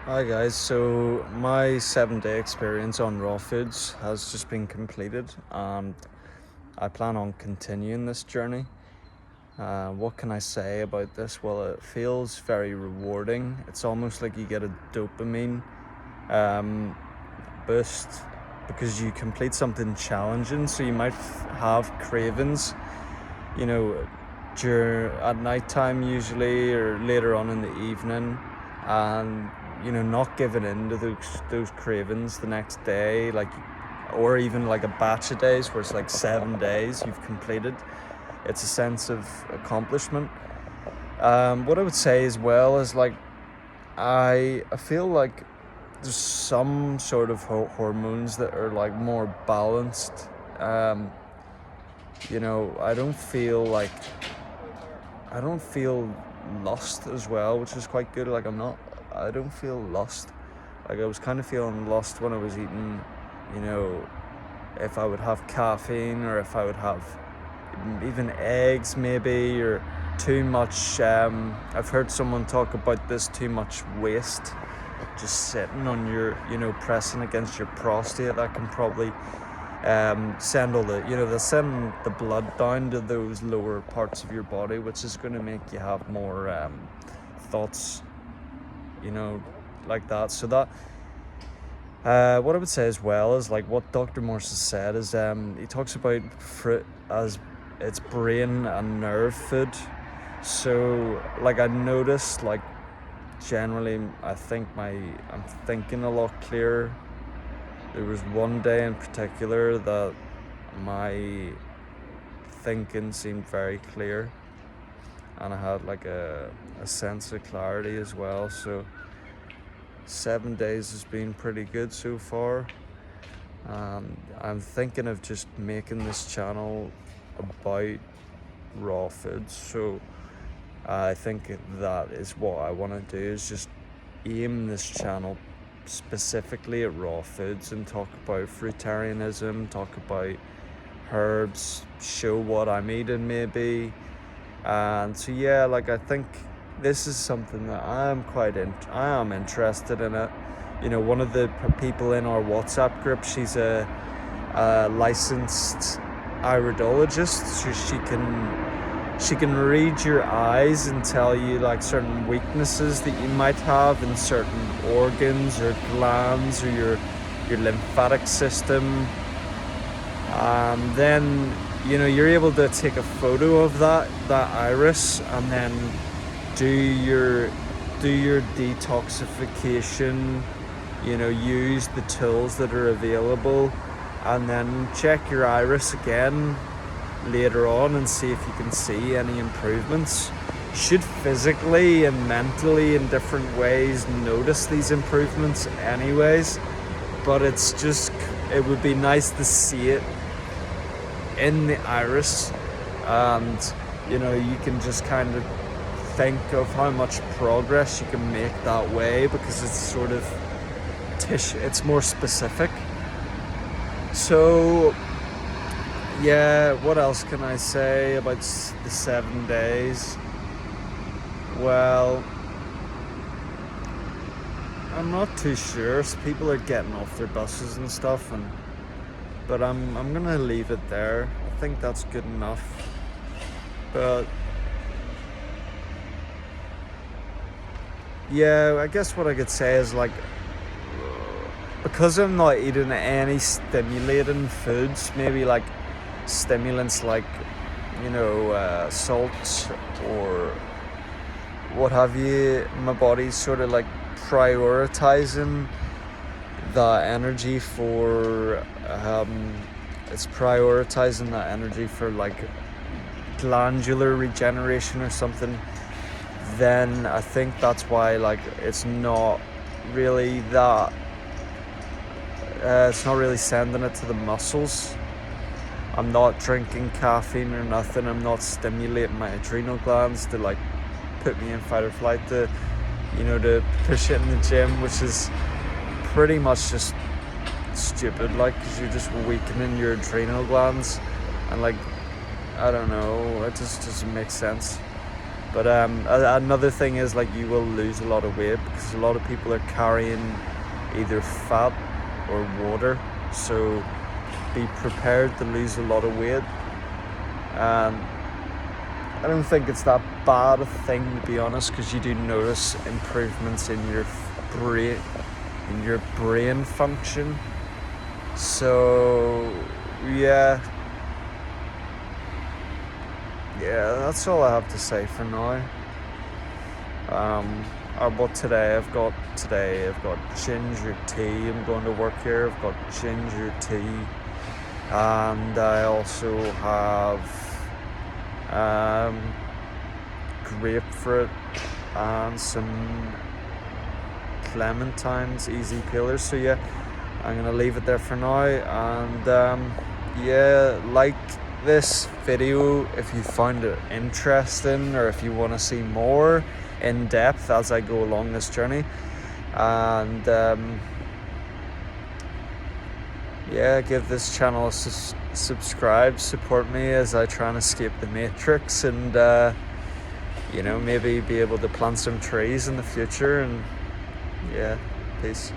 Hi guys, so my 7 day experience on raw foods has just been completed and I plan on continuing this journey. What can I say about this? Well, it feels very rewarding. It's almost like you get a dopamine um, boost because you complete something challenging. So you might have cravings, you know, at night time usually or later on in the evening, and not giving in to those cravings the next day, like, or even like a batch of days where it's like 7 days you've completed. It's a sense of accomplishment. What I would say as well is like I feel like there's some sort of hormones that are like more balanced. um I don't feel lust as well, which is quite good. Like I don't feel lust. Like I was kind of feeling lust when I was eating, you know, if I would have caffeine or if I would have even eggs maybe, or too much. I've heard someone talk about this, too much waste just sitting on your, pressing against your prostate. That can probably send all they send the blood down to those lower parts of your body, which is going to make you have more thoughts, you know, like that. So that what I would say as well is like what Dr. Morse has said is he talks about fruit as it's brain and nerve food. So like I noticed, like, generally I'm thinking a lot clearer. There was one day in particular that my thinking seemed very clear, and I had like a sense of clarity as well. So 7 days has been pretty good so far. I'm thinking of just making this channel about raw foods. So I think that is what I want to do, is just aim this channel specifically at raw foods and talk about fruitarianism, talk about herbs, show what I'm eating maybe. And so yeah, like I think this is something that I am interested in it. One of the people in our WhatsApp group, she's a licensed iridologist, so she can read your eyes and tell you like certain weaknesses that you might have in certain organs or glands or your lymphatic system. Then you're able to take a photo of that iris and then do your detoxification. Use the tools that are available, and then check your iris again later on and see if you can see any improvements. You should physically and mentally in different ways notice these improvements anyways, but it would be nice to see it in the iris, and you can just kind of think of how much progress you can make that way, because it's sort of tissue, it's more specific. So yeah, what else can I say about the 7 days? Well, I'm not too sure. So people are getting off their buses and stuff, but I'm gonna leave it there. I think that's good enough. But yeah, I guess what I could say is like, because I'm not eating any stimulating foods, maybe like stimulants like salt or what have you, my body's sort of like prioritizing that energy for like glandular regeneration or something. Then I think that's why like it's not really sending it to the muscles. I'm not drinking caffeine or nothing. I'm not stimulating my adrenal glands to like put me in fight or flight, to push it in the gym, which is pretty much just stupid, like, because you're just weakening your adrenal glands, and like, I don't know, it just doesn't make sense. But another thing is, like, you will lose a lot of weight because a lot of people are carrying either fat or water, so be prepared to lose a lot of weight. I don't think it's that bad a thing, to be honest, because you do notice improvements in your brain function. So yeah, that's all I have to say for now. Today I've got ginger tea. I'm going to work here. I've got ginger tea, and I also have grapefruit and some clementines, easy peelers. So yeah, I'm gonna leave it there for now, and like this video if you found it interesting, or if you want to see more in depth as I go along this journey. And give this channel a subscribe, support me as I try and escape the matrix, and maybe be able to plant some trees in the future. And peace.